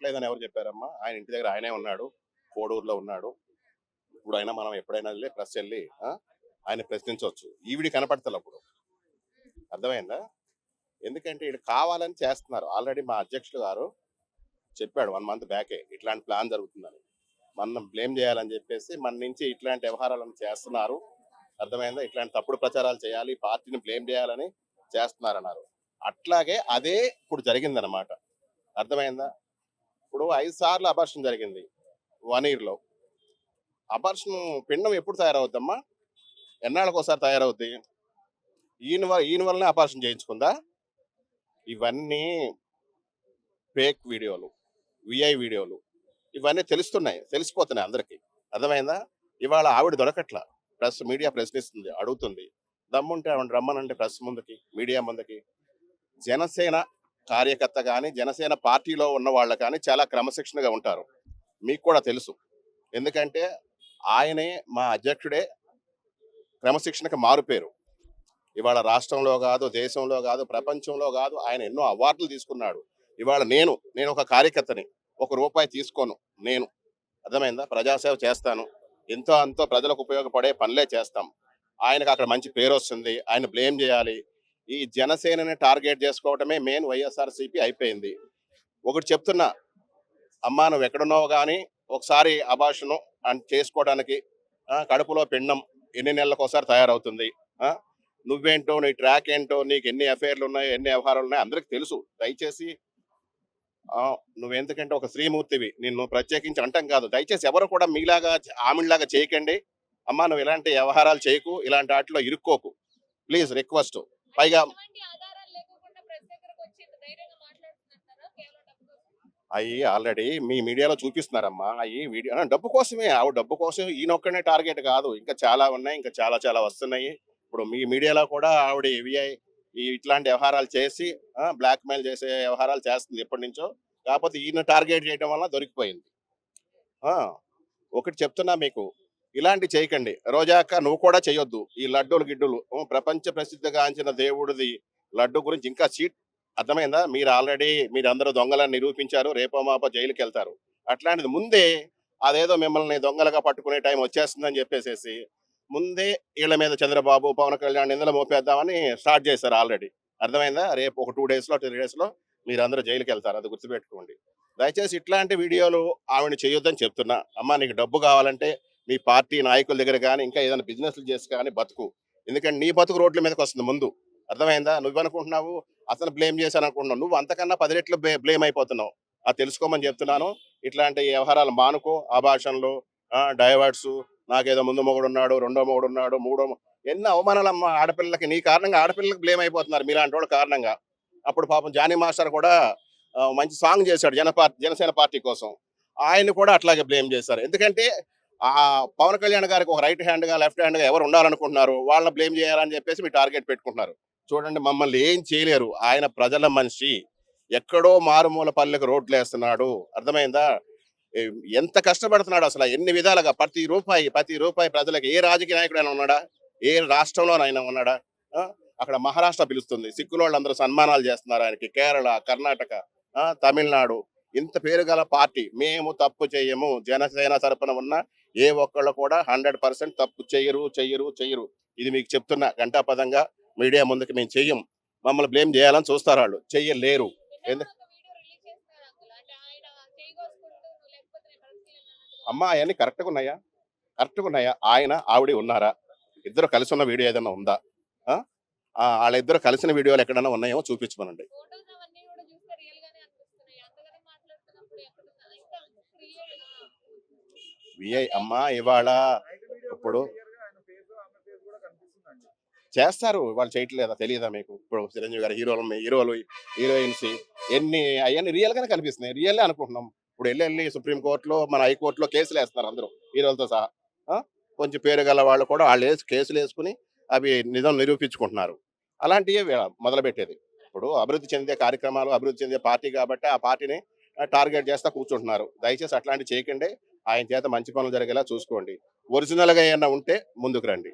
రావట్లేదని ఎవరు చెప్పారమ్మా? ఆయన ఇంటి దగ్గర ఆయనే ఉన్నాడు. కోడూరులో ఉన్నాడు. ఇప్పుడైనా మనం ఎప్పుడైనా వెళ్ళి ప్రెస్ వెళ్ళి ఆయన ప్రశ్నించవచ్చు. ఈవిడి కనపడతలే అప్పుడు. అర్థమైందా? ఎందుకంటే ఈడు కావాలని చేస్తున్నారు. ఆల్రెడీ మా అధ్యక్షులు గారు చెప్పాడు 1 మంత్ బ్యాకే ఇట్లాంటి ప్లాన్ జరుగుతుందని. మనం బ్లేమ్ చేయాలని చెప్పేసి మన నుంచి ఇట్లాంటి వ్యవహారాలను చేస్తున్నారు. అర్థమైందా? ఇట్లాంటి తప్పుడు ప్రచారాలు చేయాలి, పార్టీని బ్లేమ్ చేయాలని చేస్తున్నారన్నారు. అట్లాగే అదే ఇప్పుడు జరిగిందనమాట. అర్థమైందా? ఇప్పుడు 5 సార్లు అబార్షన్ జరిగింది 1 ఇయర్‌లో. అబార్షన్ పిండం ఎప్పుడు తయారవుద్దమ్మా? ఎన్నాళ్ళకోసారి తయారవుద్ది? ఈయన వల్లనే అబార్షన్ చేయించుకుందా? ఇవన్నీ ఫేక్ వీడియోలు, విఐ వీడియోలు ఇవన్నీ తెలిసిపోతున్నాయి అందరికి. అర్థమైందా? ఇవాళ ఆవిడ దొరకట్లా. మీడియా ప్రశ్నిస్తుంది, అడుగుతుంది. దమ్ముంటే ఆవిడ రమ్మనండి ప్రెస్ ముందుకి, మీడియా ముందుకి. జనసేన కార్యకర్త కానీ, జనసేన పార్టీలో ఉన్న వాళ్ళు కానీ చాలా క్రమశిక్షణగా ఉంటారు. మీకు కూడా తెలుసు. ఎందుకంటే ఆయనే, మా అధ్యక్షుడే క్రమశిక్షణకు మారుపేరు. ఇవాళ రాష్ట్రంలో కాదు, దేశంలో కాదు, ప్రపంచంలో కాదు, ఆయన ఎన్నో అవార్డులు తీసుకున్నాడు. ఇవాళ నేను ఒక కార్యకర్తని, ₹1 తీసుకోను నేను. అర్థమైందా? ప్రజాసేవ చేస్తాను. ఎంతో అంతో ప్రజలకు ఉపయోగపడే పనులే చేస్తాం. ఆయనకు అక్కడ మంచి పేరు వస్తుంది. ఆయన బ్లేమ్ చేయాలి. ఈ జనసేనని టార్గెట్ చేసుకోవటమే మెయిన్ వైఎస్ఆర్సీపీ అయిపోయింది. ఒకటి చెప్తున్నా, అమ్మా నువ్వు ఎక్కడున్నావు కానీ ఒకసారి అబార్షన్ చేసుకోవడానికి కడుపులో పిండం ఎన్ని నెలలకు ఒకసారి తయారవుతుంది. నువ్వేంటో, నీ ట్రాక్ ఏంటో, నీకు ఎన్ని అఫైర్లు ఉన్నాయో, ఎన్ని వ్యవహారాలు ఉన్నాయో అందరికి తెలుసు. దయచేసి నువ్వెందుకంటే ఒక శ్రీమూర్తివి, నిన్ను ప్రత్యేకించి అంటాం కాదు. దయచేసి ఎవరు కూడా మీలాగా ఆమెలాగా చేయకండి. అమ్మా నువ్వు ఇలాంటి వ్యవహారాలు చేయకు, ఇలాంటి వాటిలో ఇరుక్కోకు, ప్లీజ్ రిక్వెస్ట్. పైగా అవి ఆల్రెడీ మీ మీడియాలో చూపిస్తున్నారమ్మా. అవి వీడియో డబ్బు కోసమే. ఆవిడ డబ్బు కోసం ఈయనొక్కనే టార్గెట్ కాదు, ఇంకా చాలా ఉన్నాయి, ఇంకా చాలా చాలా వస్తున్నాయి. ఇప్పుడు మీ మీడియాలో కూడా ఆవిడ ఇట్లాంటి వ్యవహారాలు చేసి బ్లాక్ మెయిల్ చేసే వ్యవహారాలు చేస్తుంది ఎప్పటి నుంచో. కాకపోతే ఈయన టార్గెట్ చేయడం వల్ల దొరికిపోయింది. ఒకటి చెప్తున్నా మీకు, ఇలాంటి చేయకండి. రోజాక నువ్వు కూడా చేయొద్దు. ఈ లడ్డూలు గిడ్డులు ప్రపంచ ప్రసిద్ధిగాంచిన దేవుడిది లడ్డు గురించి ఇంకా అర్థమైందా? మీరందరూ దొంగలని నిరూపించారు. రేపో మాపో జైలుకి వెళ్తారు. అట్లాంటిది ముందే అదేదో మిమ్మల్ని దొంగలుగా పట్టుకునే టైం వచ్చేస్తుందని చెప్పేసేసి ముందే వీళ్ళ మీద చంద్రబాబు, పవన్ కళ్యాణ్ ఇందులో మోపేద్దామని స్టార్ట్ చేశారు ఆల్రెడీ. అర్థమైందా? రేపు ఒక 2 డేస్లో 3 డేస్లో మీరందరూ జైలుకి వెళ్తారు. అది గుర్తుపెట్టుకోండి. దయచేసి ఇట్లాంటి వీడియోలు ఆవిడ చేయొద్దని చెప్తున్నా. అమ్మా నీకు డబ్బు కావాలంటే మీ పార్టీ నాయకుల దగ్గర కానీ, ఇంకా ఏదైనా బిజినెస్లు చేసి కానీ బతుకు. ఎందుకంటే నీ బతుకు రోడ్ల మీదకి వస్తుంది ముందు. అర్థమైందా? నువ్వనుకుంటున్నావు అతను బ్లేమ్ చేశాను అనుకుంటున్నావు, నువ్వు అంతకన్నా 10 రెట్లు బ్లేమ్ అయిపోతున్నావు. అది తెలుసుకోమని చెప్తున్నాను. ఇట్లాంటి వ్యవహారాలు మానుకో. అబార్షన్లు, డైవర్ట్స్, నాకేదో ముందు మొగుడు ఉన్నాడు, రెండో మొగుడు ఉన్నాడు, ఎన్ని అవమానాలమ్మా ఆడపిల్లలకి. నీ కారణంగా ఆడపిల్లలకి బ్లేమ్ అయిపోతున్నారు మీలాంటి వాళ్ళ కారణంగా. అప్పుడు పాపం జానీ మాస్టర్ కూడా మంచి సాంగ్ చేశాడు జనసేన పార్టీ కోసం. ఆయన కూడా అట్లాగే బ్లేమ్ చేశారు. ఎందుకంటే పవన్ కళ్యాణ్ గారికి ఒక రైట్ హ్యాండ్ గా, లెఫ్ట్ హ్యాండ్ గా ఎవరు ఉండాలనుకుంటున్నారు, వాళ్ళని బ్లేమ్ చేయాలని చెప్పేసి మీ టార్గెట్ పెట్టుకుంటున్నారు. చూడండి, మమ్మల్ని ఏం చేయలేరు. ఆయన ప్రజల మనిషి. ఎక్కడో మారుమూల పల్లెకు రోడ్లు వేస్తున్నాడు. అర్థమైందా? ఎంత కష్టపడుతున్నాడు అసలు ఎన్ని విధాలుగా. ప్రతి రూపాయి ప్రజలకు. ఏ రాజకీయ నాయకుడైనా ఉన్నాడా? ఏ రాష్ట్రంలోనైనా ఉన్నాడా? అక్కడ మహారాష్ట్ర పిలుస్తుంది, సిక్కుల వాళ్ళందరూ సన్మానాలు చేస్తున్నారు ఆయనకి. కేరళ, కర్ణాటక, తమిళనాడు, ఇంత పేరు గల పార్టీ. మేము తప్పు చేయము. జనసేన తరపున ఉన్న ఏ ఒక్కళ్ళు కూడా 100% తప్పు చెయ్యరు. ఇది మీకు చెప్తున్నా ఘంటాపదంగా. మీడియా ముందుకు మేము చెయ్యం. మమ్మల్ని బ్లేమ్ చేయాలని చూస్తారు వాళ్ళు, చెయ్యలేరు. అమ్మా అవన్నీ కరెక్ట్గా ఉన్నాయా? ఆయన ఆవిడ ఉన్నారా? ఇద్దరు కలిసి ఉన్న వీడియో ఏదైనా ఉందా? వాళ్ళిద్దరు కలిసిన వీడియోలు ఎక్కడైనా ఉన్నాయేమో చూపించమనండి. విఐ అమ్మా ఇవాళ ఇప్పుడు చేస్తారు, వాళ్ళు చేయట్లేదా? తెలియదా మీకు? ఇప్పుడు చిరంజీవి గారు హీరోలు, హీరోయిన్స్ అవన్నీ రియల్ గానే కనిపిస్తున్నాయి. రియల్లే అనుకుంటున్నాం. ఇప్పుడు వెళ్ళి సుప్రీంకోర్టులో, మన హైకోర్టులో కేసులు వేస్తున్నారు అందరూ హీరోలతో సహా. కొంచెం పేరు గల వాళ్ళు కూడా వాళ్ళు కేసులు వేసుకుని అవి నిజం నిరూపించుకుంటున్నారు. అలాంటివే మొదలుపెట్టేది. ఇప్పుడు అభివృద్ధి చెందే కార్యక్రమాలు, అభివృద్ధి చెందే పార్టీ కాబట్టి ఆ పార్టీని టార్గెట్ చేస్తా కూర్చుంటున్నారు. దయచేసి అట్లాంటివి చేయకండి. ఆయన చేత మంచి పనులు జరిగేలా చూసుకోండి. ఒరిజినల్గా ఏమన్నా ఉంటే ముందుకు రండి.